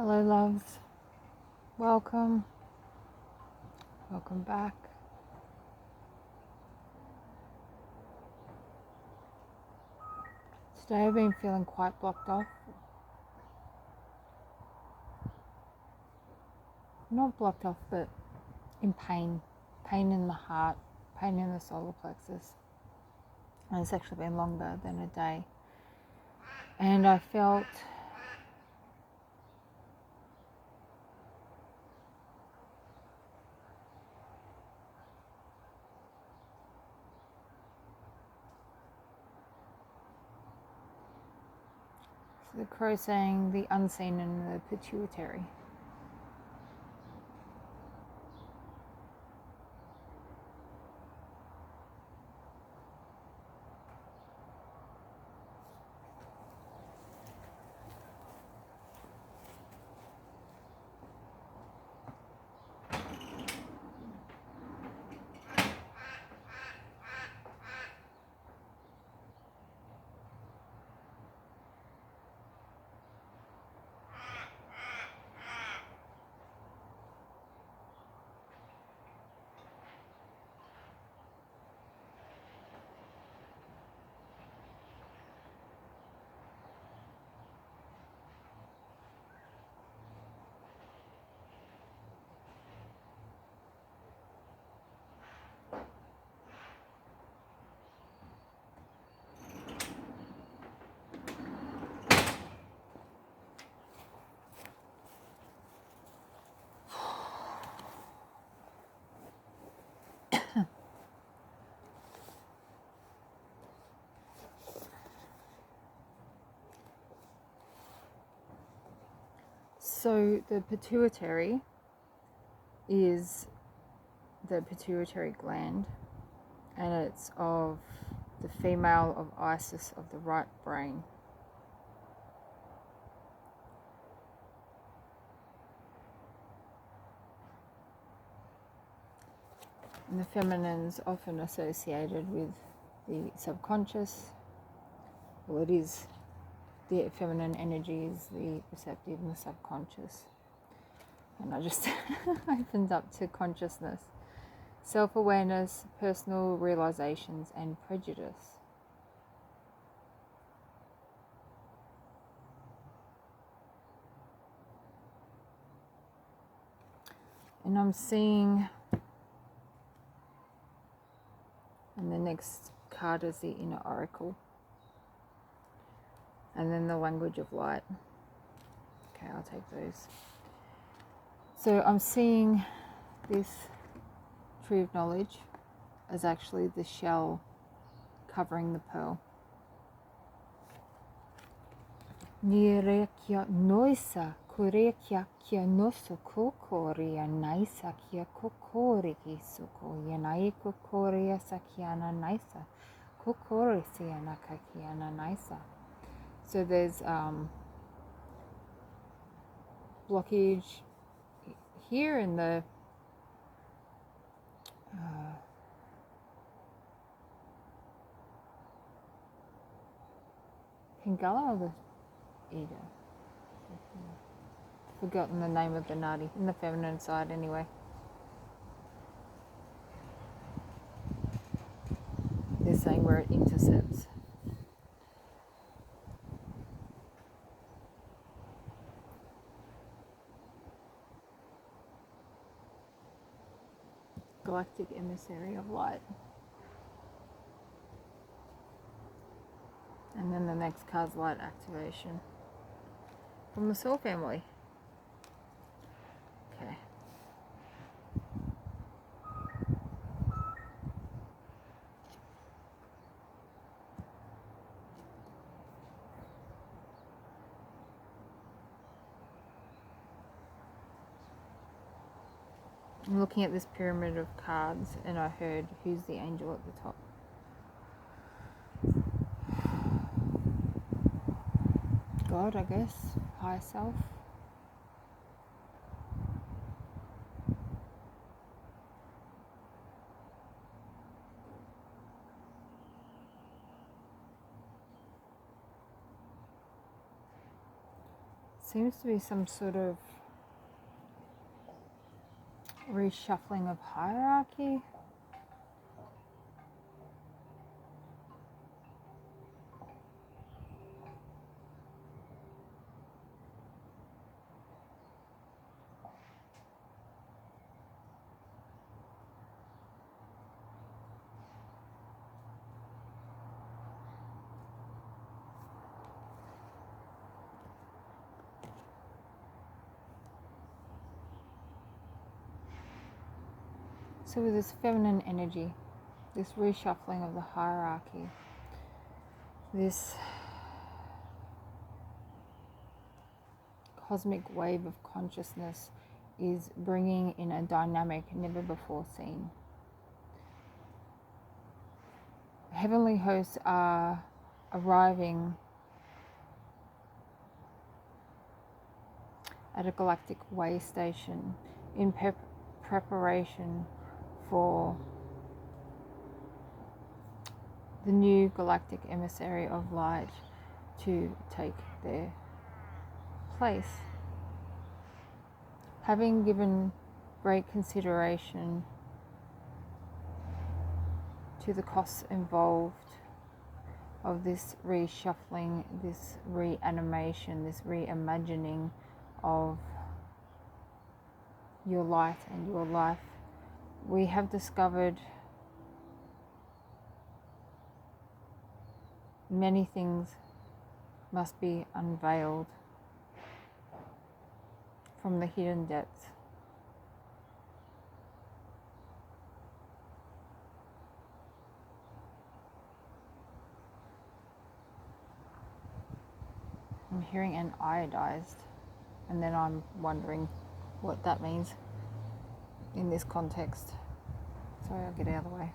Hello, loves. Welcome. Welcome back. Today I've been feeling quite blocked off. Not blocked off, but in pain. Pain in the heart, pain in the solar plexus. And it's actually been longer than a day. And I felt the crow saying the unseen in the pituitary. So the pituitary is the pituitary gland, and it's of the female of Isis of the right brain. And the feminine's often associated with the subconscious. Well, it is. The feminine energy is the receptive and the subconscious. And I just opened up to consciousness, self-awareness, personal realizations, and prejudice. And I'm seeing, and the next card is the inner oracle. And then the language of light. Okay, I'll take those. So I'm seeing this tree of knowledge as actually the shell covering the pearl. Nirekia noisa kurekia kia noso kokoria naisa kia kokori kisuko yanai kokoria sakiana naisa kokori siana kakiana naisa. So there's blockage here in the Pingala or the Ida? Forgotten the name of the Nadi, in the feminine side anyway. They're saying where it intercepts. Galactic emissary of light. And then the next card's light activation from the Soul family. Okay. I'm looking at this pyramid of cards and I heard who's the angel at the top. God, I guess, higher self. seems to be some sort of reshuffling of hierarchy. So with this feminine energy, this reshuffling of the hierarchy, this cosmic wave of consciousness is bringing in a dynamic never before seen. Heavenly hosts are arriving at a galactic way station in preparation for the new galactic emissary of light to take their place. Having given great consideration to the costs involved of this reshuffling, this reanimation, this reimagining of your light and your life, we have discovered many things must be unveiled from the hidden depths. I'm hearing an iodized, and then I'm wondering what that means in this context. Sorry, I'll get out of the way.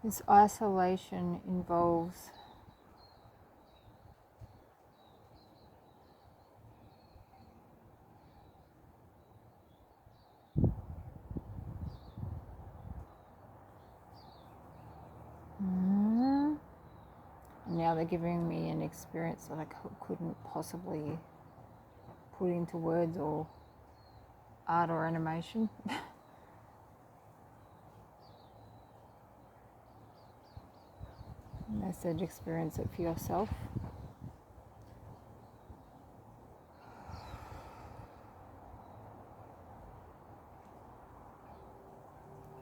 This isolation involves now they're giving me an experience that I couldn't possibly put into words or art or animation. And they said experience it for yourself.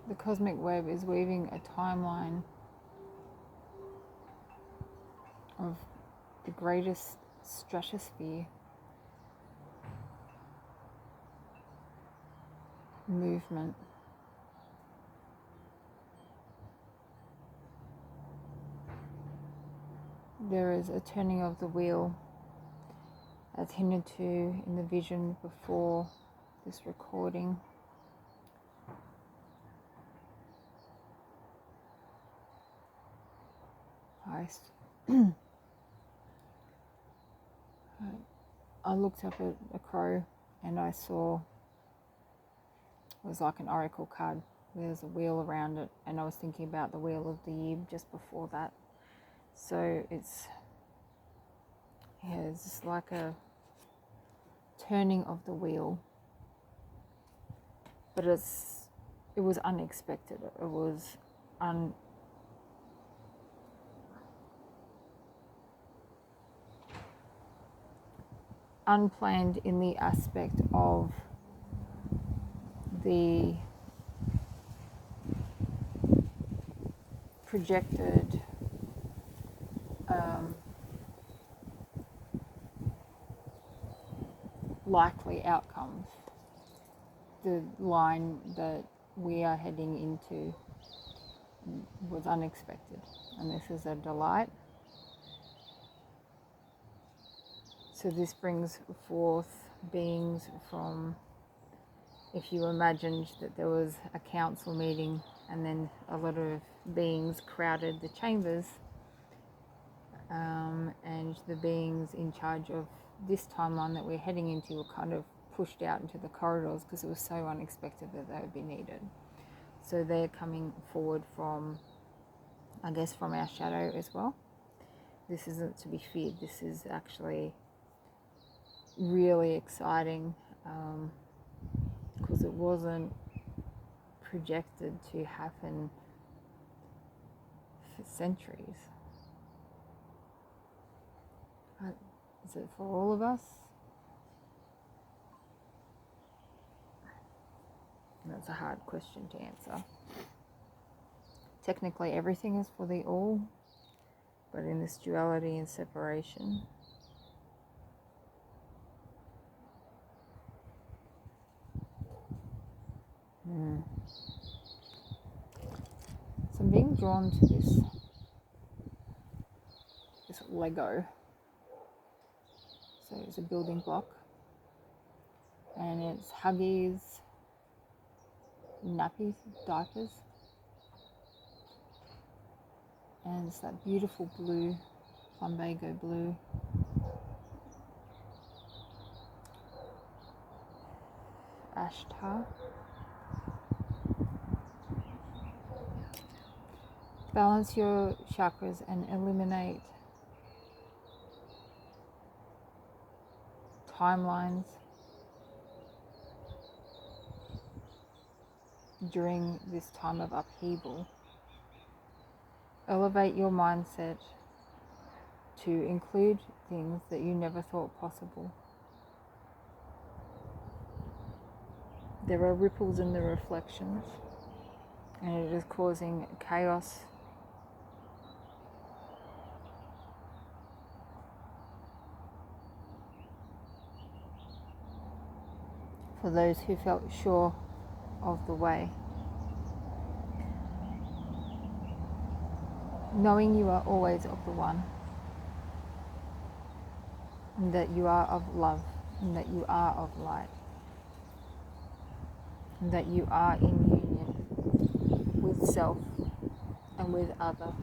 The cosmic web is weaving a timeline of the greatest stratosphere movement. There is a turning of the wheel as hinted to in the vision before this recording. I looked up at a crow and I saw it was like an oracle card. There's a wheel around it, and I was thinking about the wheel of the year just before that. So it's just like a turning of the wheel, but it was unexpected. It was unplanned in the aspect of the projected likely outcomes. The line that we are heading into was unexpected, and this is a delight. So this brings forth beings from, if you imagined that there was a council meeting and then a lot of beings crowded the chambers, and the beings in charge of this timeline that we're heading into were kind of pushed out into the corridors because it was so unexpected that they would be needed. So they're coming forward from, I guess, from our shadow as well. This isn't to be feared. This is actually really exciting because it wasn't projected to happen for centuries. Is it for all of us? That's a hard question to answer. Technically, everything is for the all, but in this duality and separation, So I'm being drawn to this Lego. So it's a building block, and it's Huggies, nappies, diapers, and it's that beautiful blue, plumbago blue. Ashtar. Balance your chakras and eliminate timelines during this time of upheaval. Elevate your mindset to include things that you never thought possible. There are ripples in the reflections, and it is causing chaos. For those who felt sure of the way. Knowing you are always of the one, and that you are of love, and that you are of light, and that you are in union with self and with other.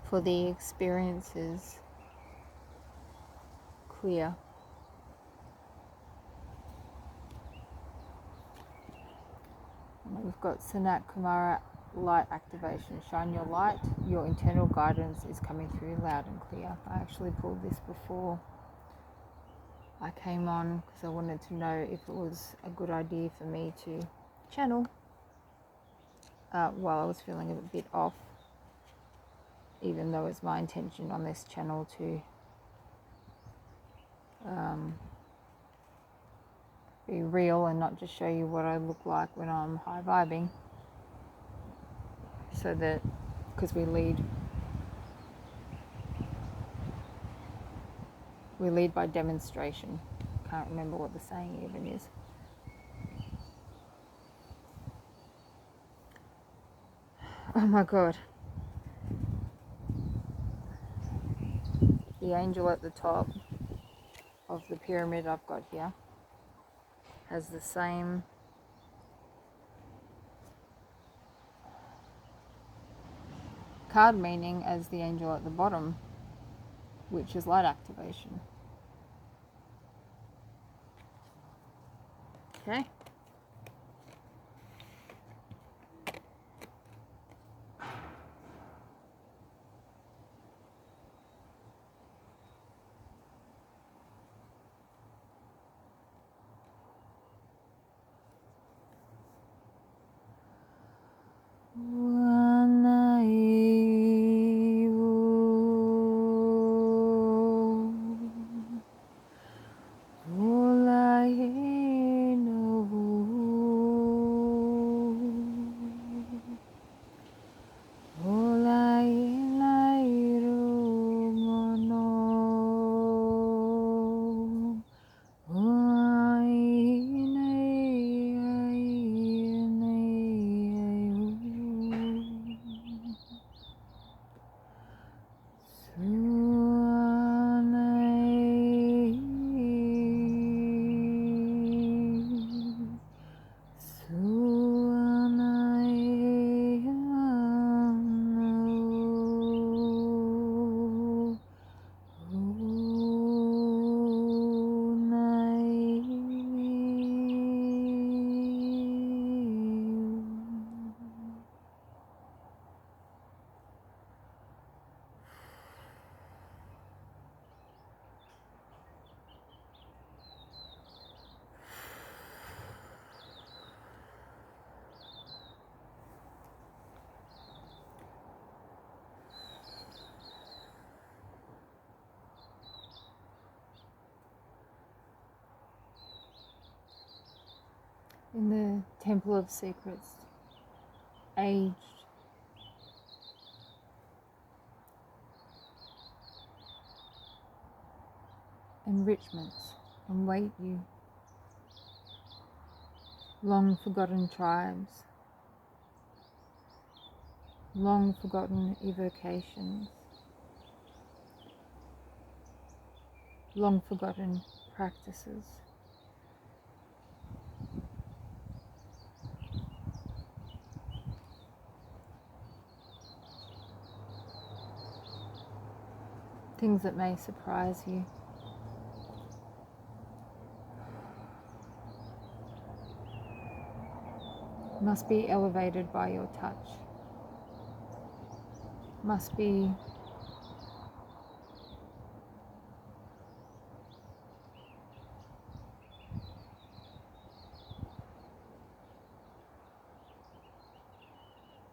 For the experience is clear. And we've got Sanat Kumara light activation. Shine your light. Your internal guidance is coming through loud and clear. I actually pulled this before I came on because I wanted to know if it was a good idea for me to channel while I was feeling a bit off, even though it's my intention on this channel to be real and not just show you what I look like when I'm high vibing. So that, because we lead by demonstration. Can't remember what the saying even is. Oh my God. The angel at the top of the pyramid I've got here has the same card meaning as the angel at the bottom, which is light activation. Okay. in the Temple of Secrets, aged, enrichments await you, long forgotten tribes, long forgotten evocations, long forgotten practices. Things that may surprise you. Must be elevated by your touch. Must be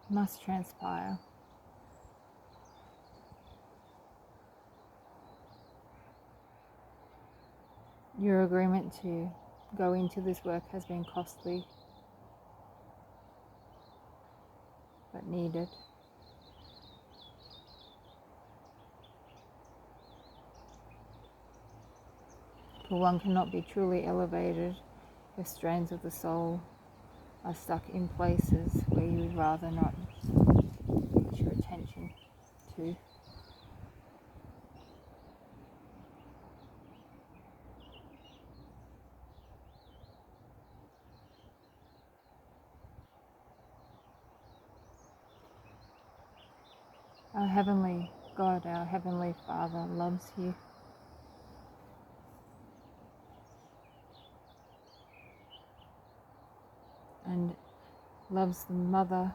must transpire. Your agreement to go into this work has been costly, but needed. For one cannot be truly elevated if strains of the soul are stuck in places where you would rather not put your attention to. Our Heavenly God, our Heavenly Father loves you. And loves the mother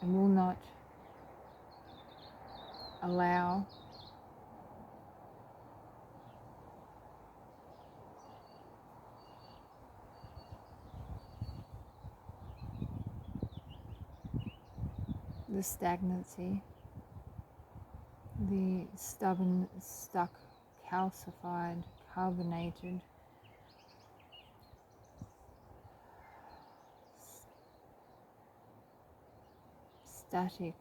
and will not allow the stagnancy, the stubborn, stuck, calcified, carbonated, static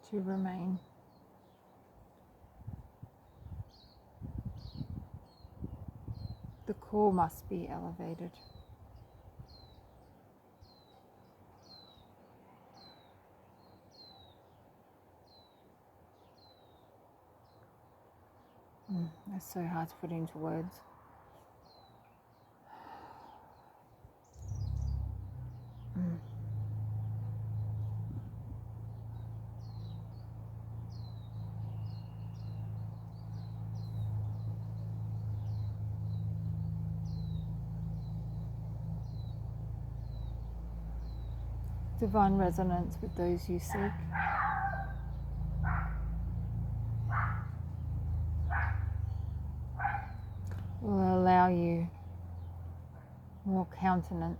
to remain. The core must be elevated. That's so hard to put into words. Divine resonance with those you seek. Will allow you more countenance.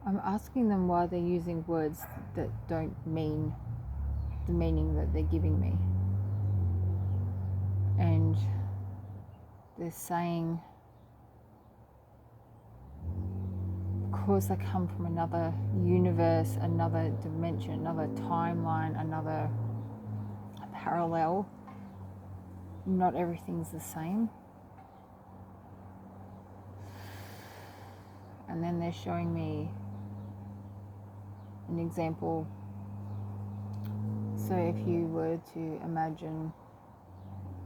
I'm asking them why they're using words that don't mean the meaning that they're giving me. And they're saying, because I come from another universe, another dimension, another timeline, another parallel, not everything's the same. And then they're showing me an example. So if you were to imagine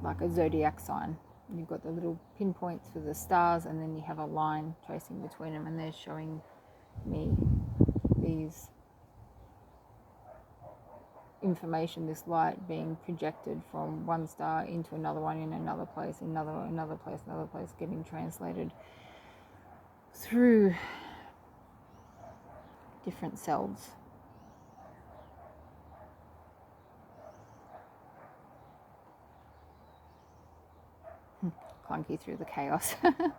like a zodiac sign, you've got the little pinpoints for the stars, and then you have a line tracing between them, and they're showing me these information, this light being projected from one star into another one in another place, another place, getting translated through different cells. Clunky through the chaos. But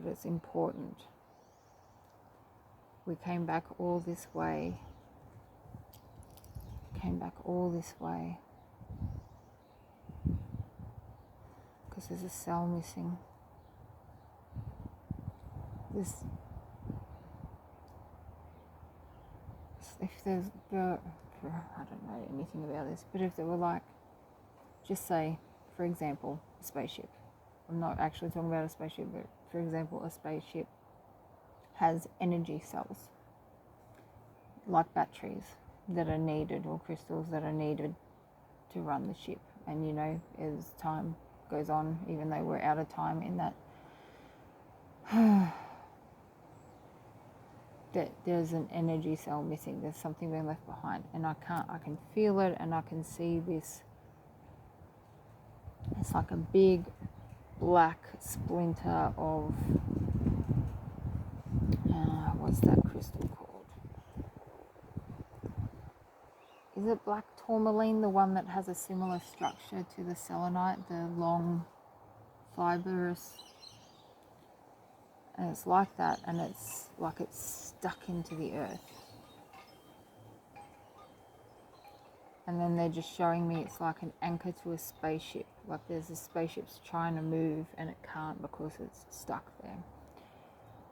it's important. We came back all this way. Because there's a cell missing. If there's, I don't know anything about this, but if there were like, just say, for example, a spaceship. I'm not actually talking about a spaceship, but for example, a spaceship has energy cells, like batteries that are needed, or crystals that are needed to run the ship. And you know, as time goes on, even though we're out of time in that, that there's an energy cell missing, there's something being left behind, and I can feel it, and I can see this. It's like a big black splinter of what's that crystal called? Is it black tourmaline, the one that has a similar structure to the selenite, the long fibrous? And it's like that, and it's like it's stuck into the earth. And then they're just showing me it's like an anchor to a spaceship. Like there's a spaceship's trying to move and it can't because it's stuck there.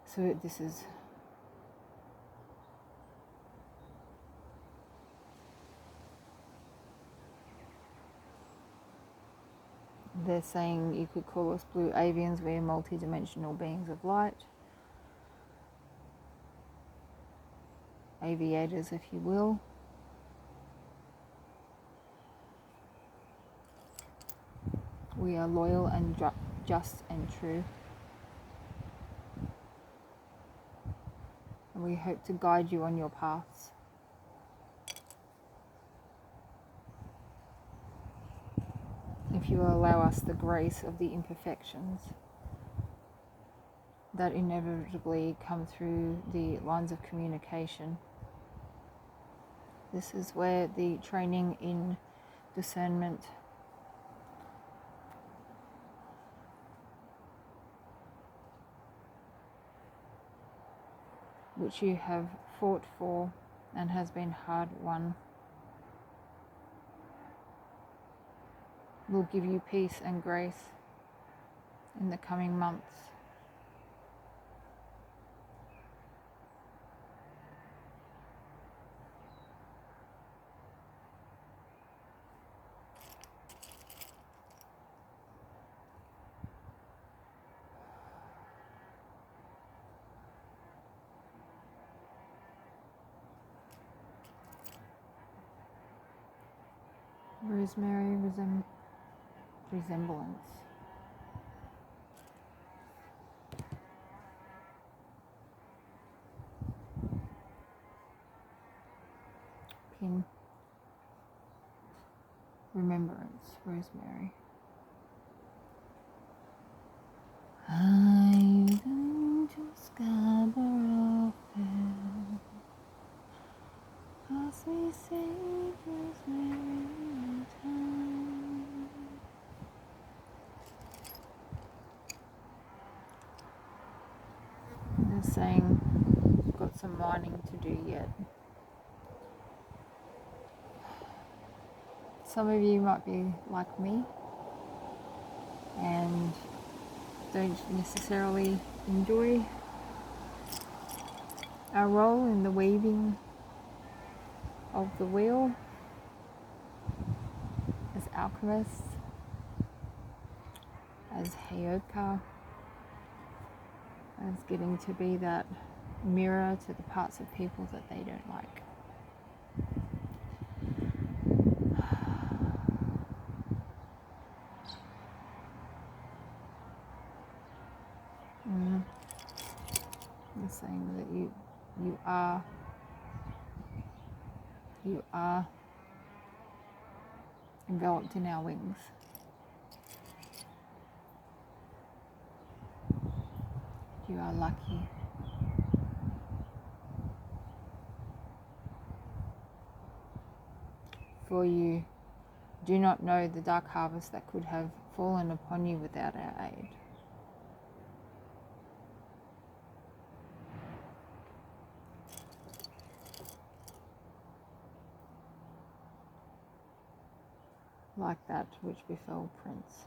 So this is... They're saying you could call us blue avians. We're multi-dimensional beings of light. Aviators, if you will. We are loyal and just and true. And we hope to guide you on your paths. If you allow us the grace of the imperfections that inevitably come through the lines of communication. This is where the training in discernment, which you have fought for and has been hard won, will give you peace and grace in the coming months. Rosemary resemblance. Pin. Remembrance. Rosemary. Iodine to Scarborough Fair. As we save Rosemary in time. They're saying, got some mining to do yet. Some of you might be like me and don't necessarily enjoy our role in the weaving of the wheel as alchemists, as Heyoka, as getting to be that mirror to the parts of people that they don't like. They're saying that You are enveloped in our wings. You are lucky. For you do not know the dark harvest that could have fallen upon you without our aid. Like that which befell Prince.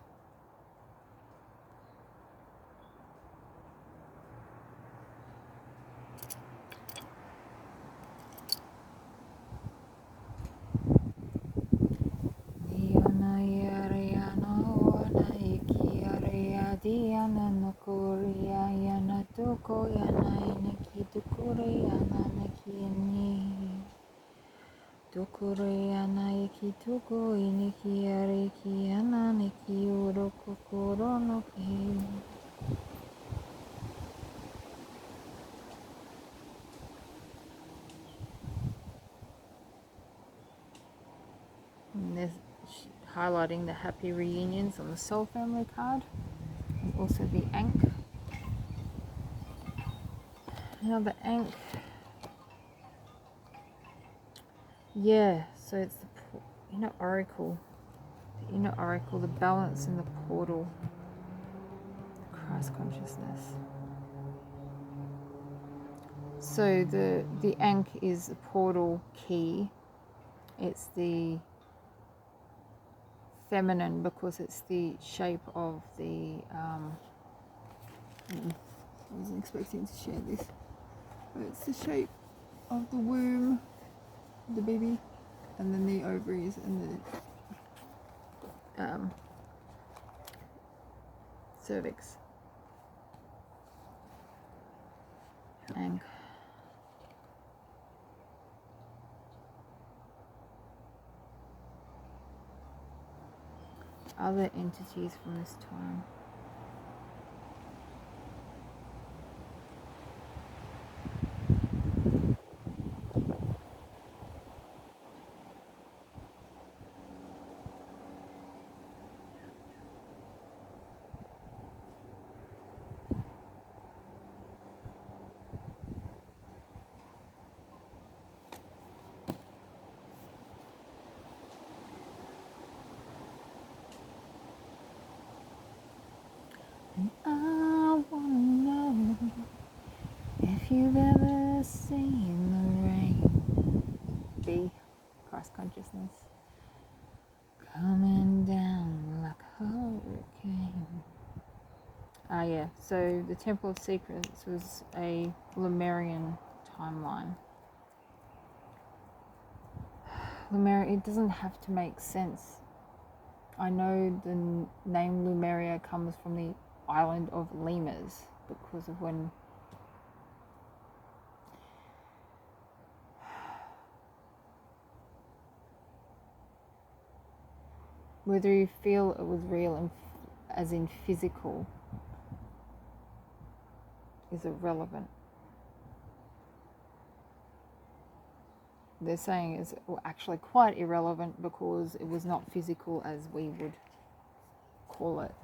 Diana Nakoria Yana Toko Yana Inaki Tukure Yana Naki Tukure Yana Iki Tuko Iniki Ariki Yana Niki Uroko Korono Ki. And there's highlighting the happy reunions on the Soul Family card. And also the Ankh. Now the Ankh. Yeah, so it's the inner oracle. The inner oracle, the balance in the portal. Christ consciousness. So the Ankh is a portal key. It's the feminine because it's the shape of the I wasn't expecting to share this, but it's the shape of the womb, the baby, and then the ovaries and the cervix. And other entities from this time. I wanna know if you've ever seen the rain. B. Christ consciousness. Coming down like a hurricane. Ah, yeah. So the Temple of Secrets was a Lemurian timeline. Lemuria, it doesn't have to make sense. I know the name Lemuria comes from the island of lemurs because of when whether you feel it was real and as in physical is irrelevant. They're saying it's actually quite irrelevant because it was not physical as we would call it.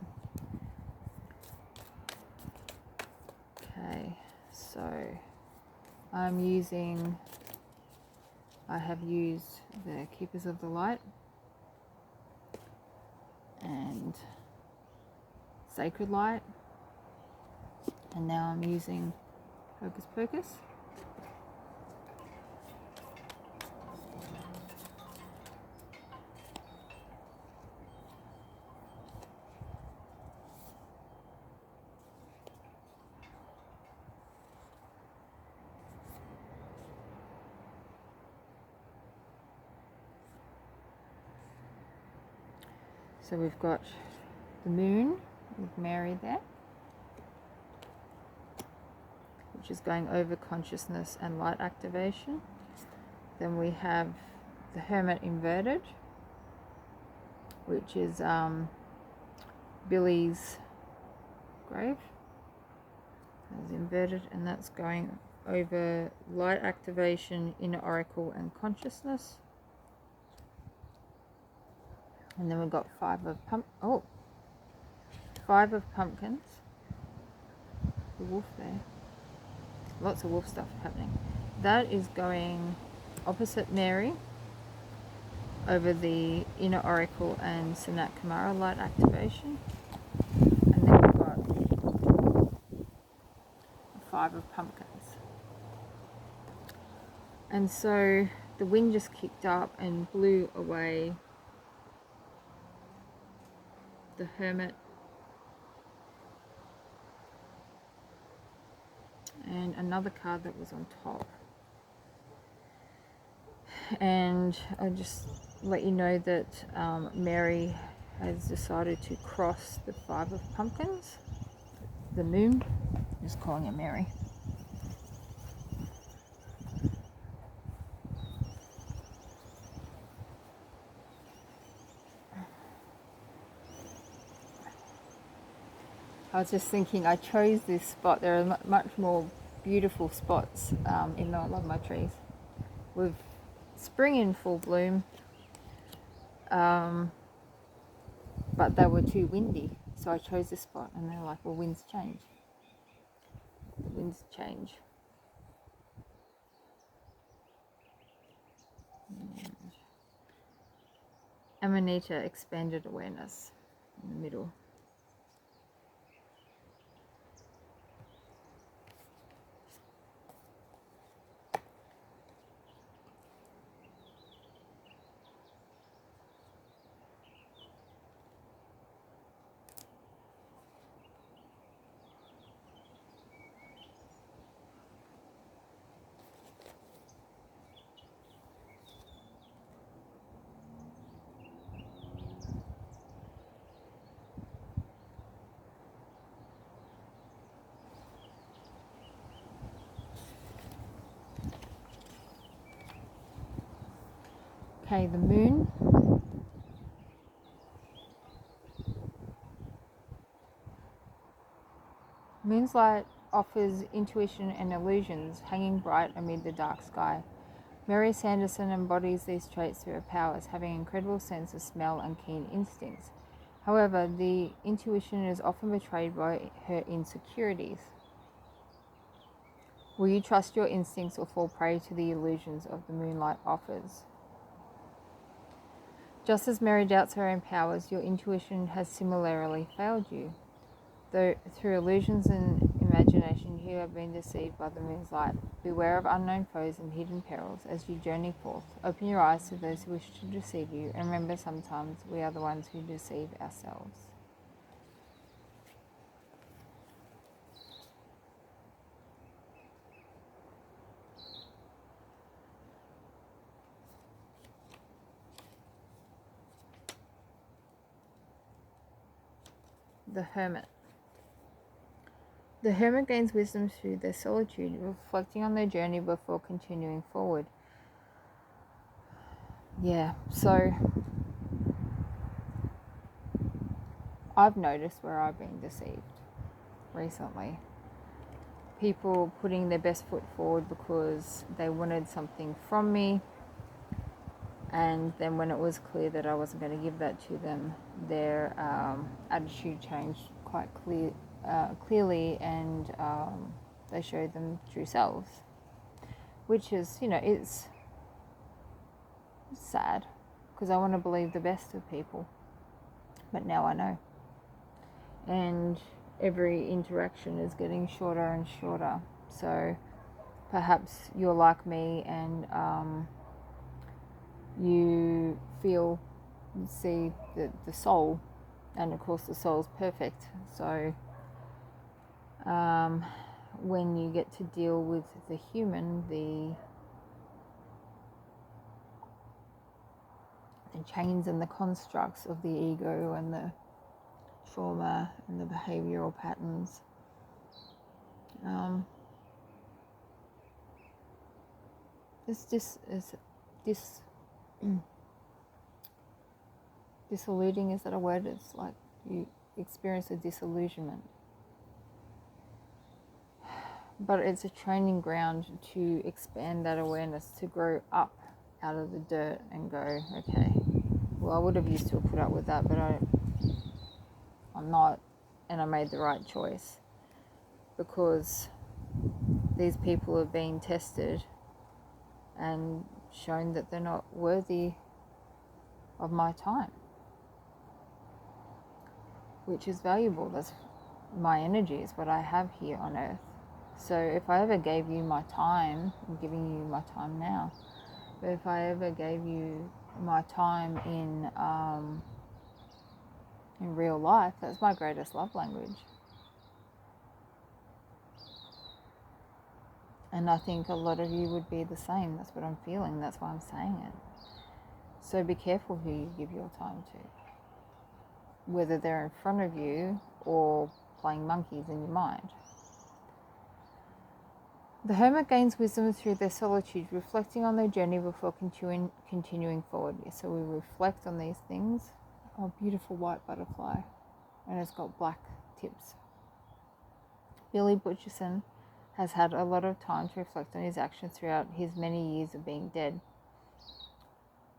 Okay, so I have used the Keepers of the Light and Sacred Light, and now I'm using Hocus Pocus. So we've got the moon with Mary there, which is going over consciousness and light activation. Then we have the Hermit inverted, which is Billy's grave. It's inverted, and that's going over light activation, inner oracle, and consciousness. And then we've got five of pumpkins. The wolf there. Lots of wolf stuff happening. That is going opposite Mary over the inner oracle and Sanat Kumara light activation. And then we've got five of pumpkins. And so the wind just kicked up and blew away the Hermit and another card that was on top. And I'll just let you know that Mary has decided to cross the five of pumpkins, the moon. I'm just calling it Mary. I was just thinking, I chose this spot. There are much more beautiful spots in a lot of my trees. With spring in full bloom, but they were too windy, so I chose this spot. And they're like, well, winds change. Winds change. Amanita, expanded awareness in the middle. Okay, the moon. Moon's light offers intuition and illusions, hanging bright amid the dark sky. Mary Sanderson embodies these traits through her powers, having an incredible sense of smell and keen instincts. However, the intuition is often betrayed by her insecurities. Will you trust your instincts or fall prey to the illusions of the moonlight offers? Just as Mary doubts her own powers, your intuition has similarly failed you. Though through illusions and imagination you have been deceived by the moon's light. Beware of unknown foes and hidden perils as you journey forth. Open your eyes to those who wish to deceive you, and remember sometimes we are the ones who deceive ourselves. The Hermit. The hermit gains wisdom through their solitude, reflecting on their journey before continuing forward. Yeah, so I've noticed where I've been deceived recently. People putting their best foot forward because they wanted something from me, and then when it was clear that I wasn't going to give that to them, their attitude changed quite clearly, and they showed them true selves, which is, it's sad because I want to believe the best of people, but now I know, and every interaction is getting shorter and shorter. So perhaps you're like me and you see the soul, and of course the soul's perfect. So when you get to deal with the human, the chains and the constructs of the ego and the trauma and the behavioral patterns, disillusioning, is that a word? It's like you experience a disillusionment. but it's a training ground to expand that awareness, to grow up out of the dirt and go, okay, well, I would have used to have put up with that, but I'm not, and I made the right choice, because these people are being tested and shown that they're not worthy of my time, which is valuable. That's my energy, is what I have here on earth. So if I ever gave you my time, I'm giving you my time now, but if I ever gave you my time in real life, that's my greatest love language. And I think a lot of you would be the same. That's what I'm feeling. That's why I'm saying it. So be careful who you give your time to, whether they're in front of you or playing monkeys in your mind. The hermit gains wisdom through their solitude, reflecting on their journey before continuing forward. So we reflect on these things. Oh, beautiful white butterfly. And it's got black tips. Billy Butcherson has had a lot of time to reflect on his actions throughout his many years of being dead.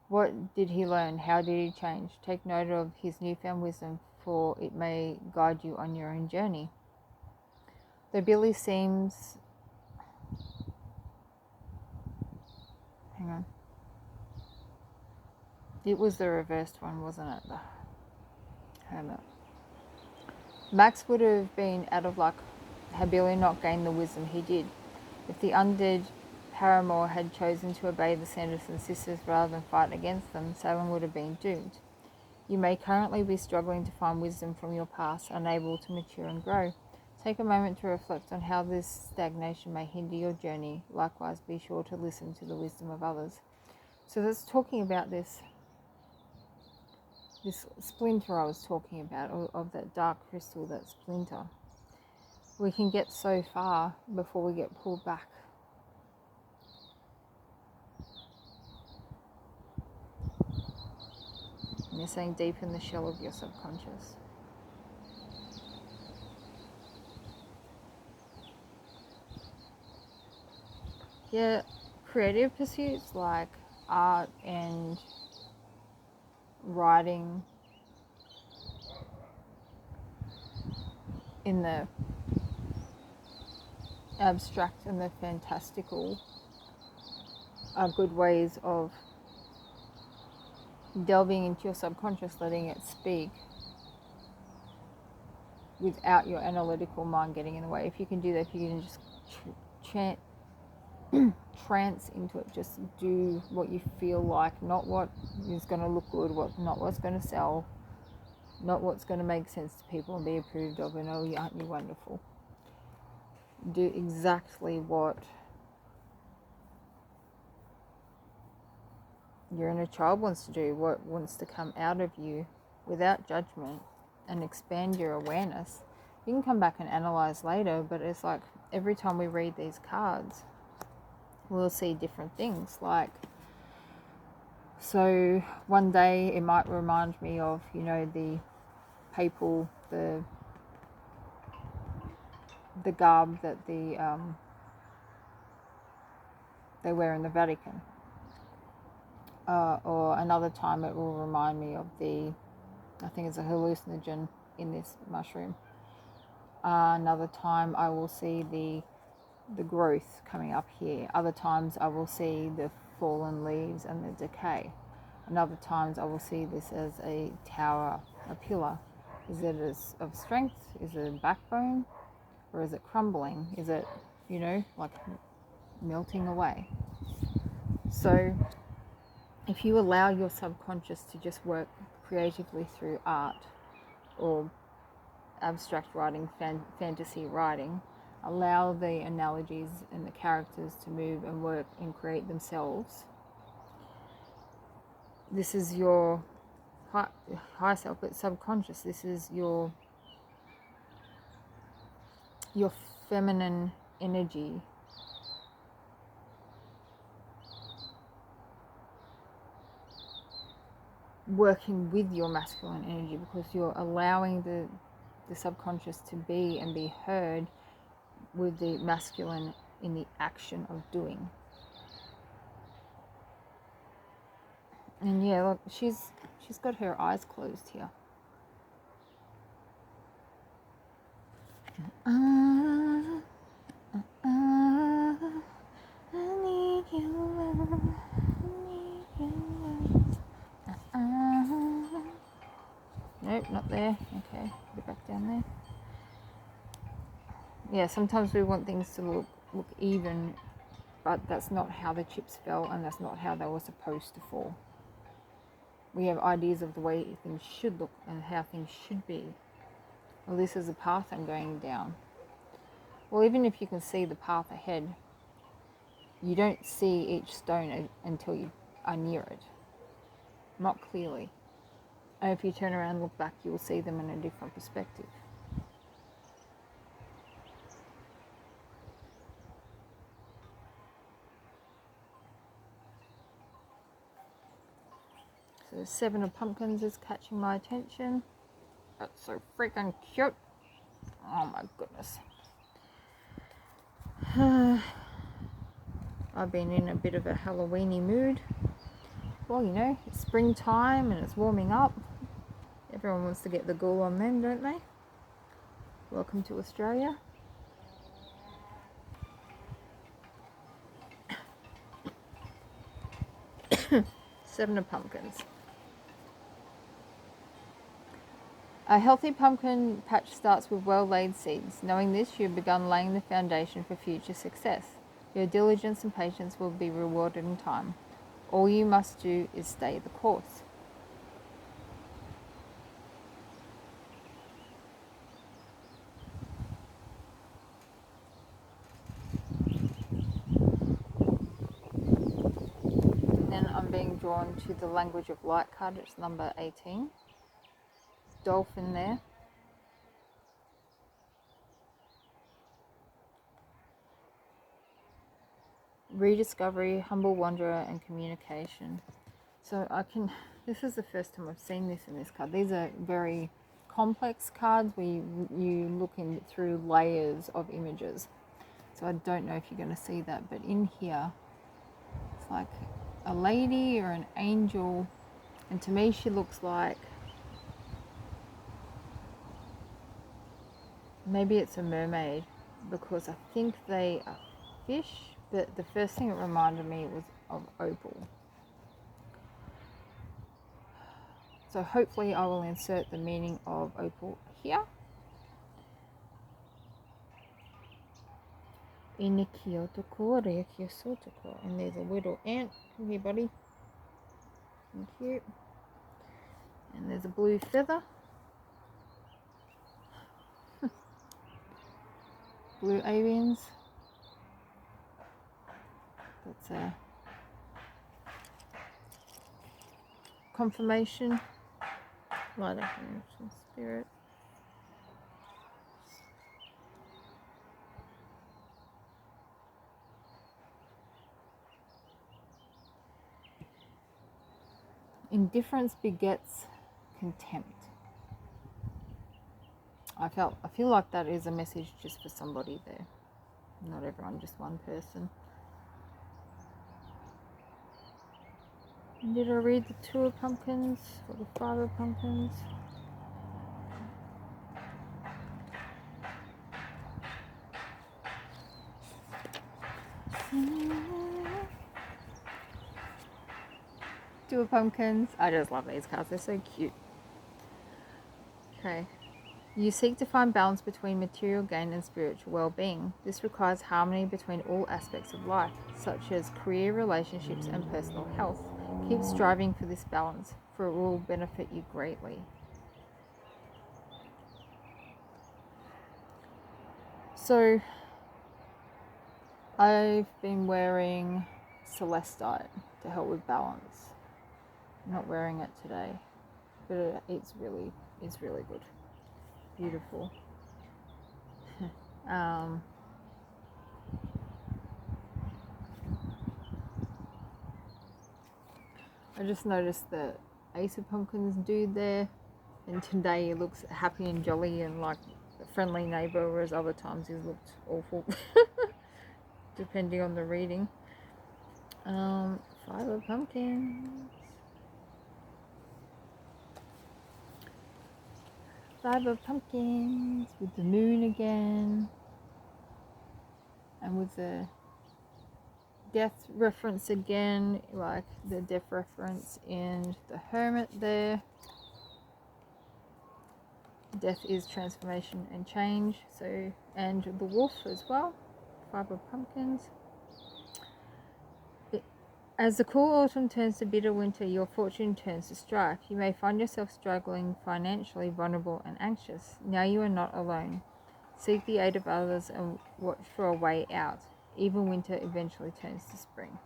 What did he learn? How did he change? Take note of his newfound wisdom, for it may guide you on your own journey. Though Billy seems... Hang on. It was the reversed one, wasn't it? The hermit. Max would have been out of luck had Billy not gained the wisdom he did. If the undead paramour had chosen to obey the Sanderson sisters rather than fight against them, Salem would have been doomed. You may currently be struggling to find wisdom from your past, unable to mature and grow. Take a moment to reflect on how this stagnation may hinder your journey. Likewise, be sure to listen to the wisdom of others. So that's talking about this splinter I was talking about, of that dark crystal, that splinter. We can get so far before we get pulled back. And they're saying deep in the shell of your subconscious. Yeah, creative pursuits like art and writing in the abstract and the fantastical are good ways of delving into your subconscious, letting it speak without your analytical mind getting in the way. If you can do that, if you can just trance into it, just do what you feel like, not what is going to look good, not what's going to sell, not what's going to make sense to people and be approved of, and oh, aren't you wonderful. Do exactly what your inner child wants to do, what wants to come out of you, without judgment, and expand your awareness. You can come back and analyze later, but it's like every time we read these cards, we'll see different things. Like, so one day it might remind me of, the papal, the garb that they wear in the Vatican. Or another time it will remind me of I think it's a hallucinogen in this mushroom. Another time I will see the growth coming up here. Other times I will see the fallen leaves and the decay. And other times I will see this as a tower, a pillar. Is it of strength? Is it a backbone? Or is it crumbling? Is it, like melting away? So if you allow your subconscious to just work creatively through art or abstract writing, fantasy writing, allow the analogies and the characters to move and work and create themselves. This is your high self, but subconscious. This is your feminine energy working with your masculine energy, because you're allowing the subconscious to be and be heard with the masculine in the action of doing. And yeah, look, she's got her eyes closed here. I need you, love. I need you, love. Nope, not there. Okay, put it back down there. Yeah, sometimes we want things to look even, but that's not how the chips fell, and that's not how they were supposed to fall. We have ideas of the way things should look and how things should be. Well, this is the path I'm going down. Well, even if you can see the path ahead, you don't see each stone until you are near it. Not clearly. And if you turn around and look back, you will see them in a different perspective. So 7 of Pumpkins is catching my attention. That's so freaking cute. Oh my goodness. I've been in a bit of a Halloweeny mood. Well, you know, it's springtime and it's warming up. Everyone wants to get the ghoul on them, don't they? Welcome to Australia. Seven of Pumpkins. A healthy pumpkin patch starts with well-laid seeds. Knowing this, you have begun laying the foundation for future success. Your diligence and patience will be rewarded in time. All you must do is stay the course. Then I'm being drawn to the language of light card. It's number 18. Dolphin there. Rediscovery, humble wanderer, and communication. So this is the first time I've seen this in this card. These are very complex cards where you look in through layers of images. So I don't know if you're going to see that, but in here, it's like a lady or an angel, and to me she looks like, maybe it's a mermaid, because I think they are fish, but the first thing it reminded me was of Opal. So hopefully I will insert the meaning of Opal here. And there's a little ant. Come here, buddy. Thank you. And there's a blue feather. Blue avians. That's a confirmation. Light affirmation spirit. Indifference begets contempt. I feel like that is a message just for somebody there. Not everyone, just one person. And did I read the 2 of Pumpkins or the 5 of Pumpkins? Two of Pumpkins. I just love these cards. They're so cute. Okay. You seek to find balance between material gain and spiritual well-being. This requires harmony between all aspects of life, such as career, relationships, and personal health. Keep striving for this balance, for it will benefit you greatly. So, I've been wearing Celestite to help with balance. I'm not wearing it today, but it's really good. Beautiful. I just noticed the Ace of Pumpkins dude there, and today he looks happy and jolly and like friendly neighbor, whereas other times he's looked awful, depending on the reading. 5 of Pumpkins. 5 of Pumpkins with the moon again, and with the death reference again, like the death reference in the Hermit there. Death is transformation and change, so, and the wolf as well. 5 of Pumpkins. As the cool autumn turns to bitter winter, your fortune turns to strife. You may find yourself struggling financially, vulnerable and anxious. Now you are not alone. Seek the aid of others and watch for a way out. Even winter eventually turns to spring.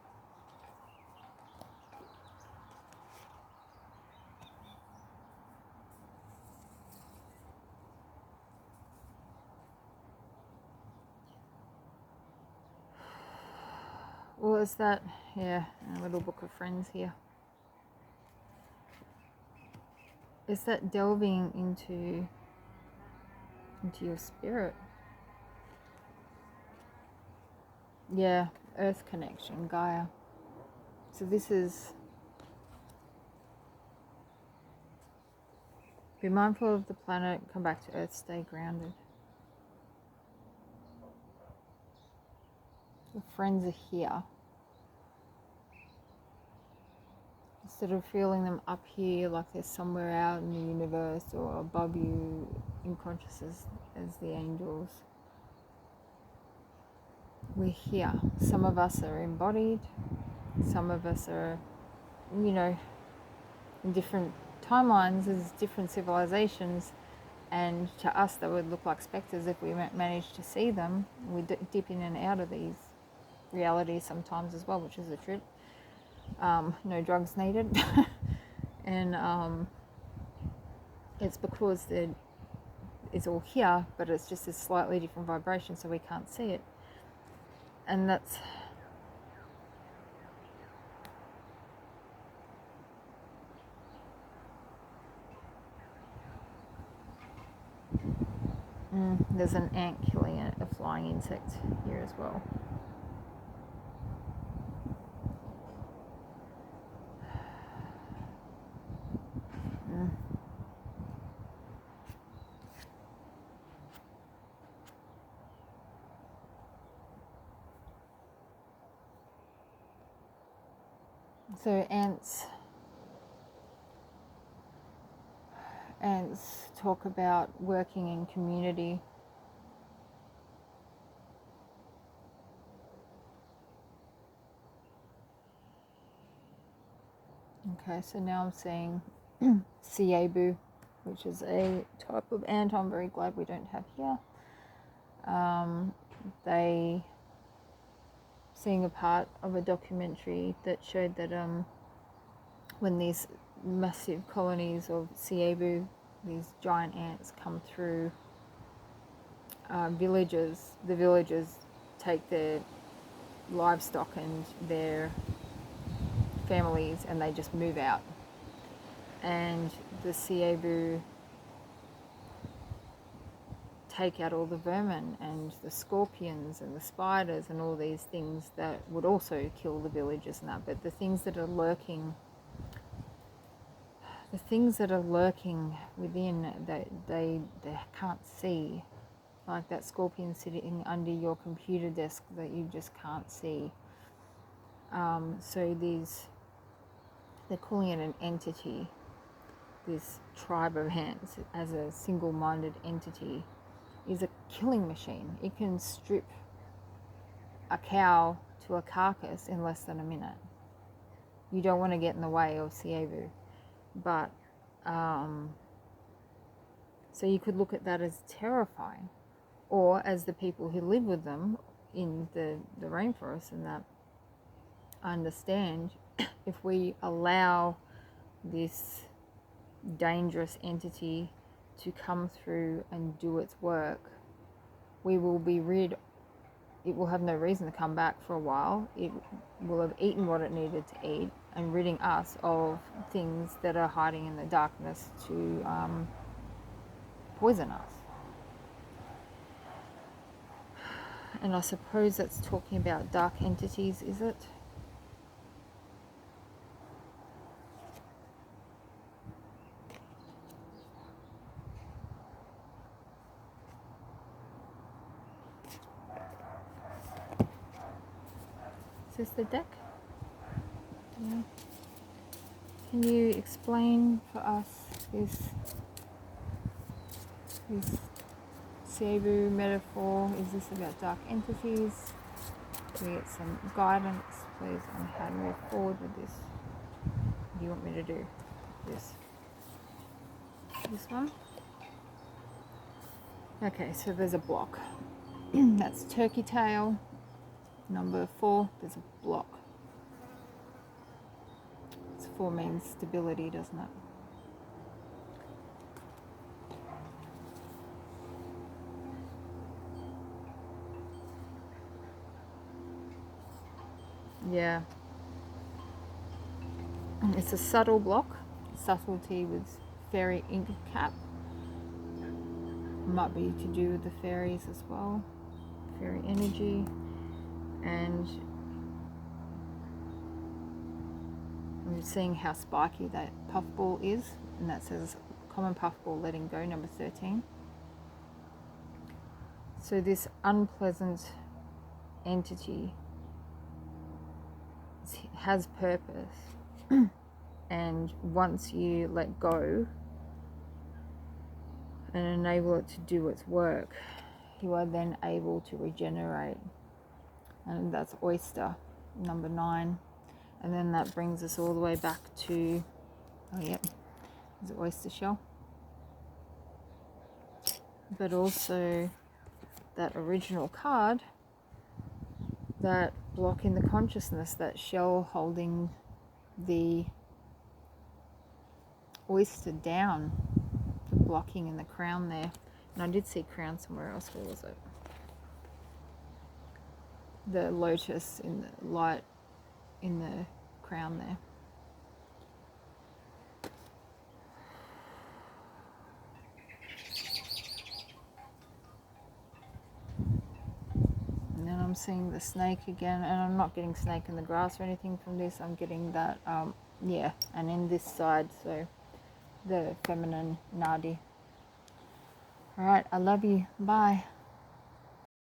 Well, is that, yeah, a little book of friends here. Is that delving into your spirit? Yeah, earth connection, Gaia. So this is, be mindful of the planet, come back to earth, stay grounded. The friends are here. Instead of feeling them up here like they're somewhere out in the universe or above you in consciousness as the angels, we're here. Some of us are embodied, some of us are, you know, in different timelines as different civilizations, and to us they would look like spectres if we managed to see them. We dip in and out of these realities sometimes as well, which is a trip. No drugs needed. And it's because it's all here, but it's just a slightly different vibration, so we can't see it. And that's there's an ant killing a flying insect here as well. So ants talk about working in community. Okay, so now I'm seeing Ciebu, which is a type of ant I'm very glad we don't have here. They seeing a part of a documentary that showed that when these massive colonies of Ciebu, these giant ants come through villages, the villagers take their livestock and their families and they just move out. And the Ciebu take out all the vermin and the scorpions and the spiders and all these things that would also kill the villagers and that. But the things that are lurking within that they can't see, like that scorpion sitting under your computer desk that you just can't see. So they're calling it an entity, this tribe of ants as a single-minded entity is a killing machine. It can strip a cow to a carcass in less than a minute. You don't want to get in the way of Ciebu. But, so you could look at that as terrifying. Or as the people who live with them in the rainforest and that understand, if we allow this dangerous entity to come through and do its work, we will be rid. It will have no reason to come back for a while. It will have eaten what it needed to eat and ridding us of things that are hiding in the darkness to poison us. And I suppose that's talking about dark entities, is it? Is this the deck? Yeah. Can you explain for us this Cebu metaphor? Is this about dark entities? Can we get some guidance, please, on how to move forward with this? What do you want me to do? This one? Okay, so there's a block. That's turkey tail. Number 4, there's a block. 4 means stability, doesn't it? Yeah. It's a subtle block. Subtlety with fairy ink cap. Might be to do with the fairies as well. Fairy energy. And I'm seeing how spiky that puffball is. And that says common puffball letting go, number 13. So this unpleasant entity has purpose. And once you let go and enable it to do its work, you are then able to regenerate. And that's oyster, number 9. And then that brings us all the way back to, oh yep, is it oyster shell? But also that original card, that block in the consciousness, that shell holding the oyster down, the blocking in the crown there. And I did see crown somewhere else. Where was it? The lotus in the light in the crown there. And then I'm seeing the snake again, and I'm not getting snake in the grass or anything from this. I'm getting that, yeah, and in this side, so the feminine Nadi. All right, I love you. Bye.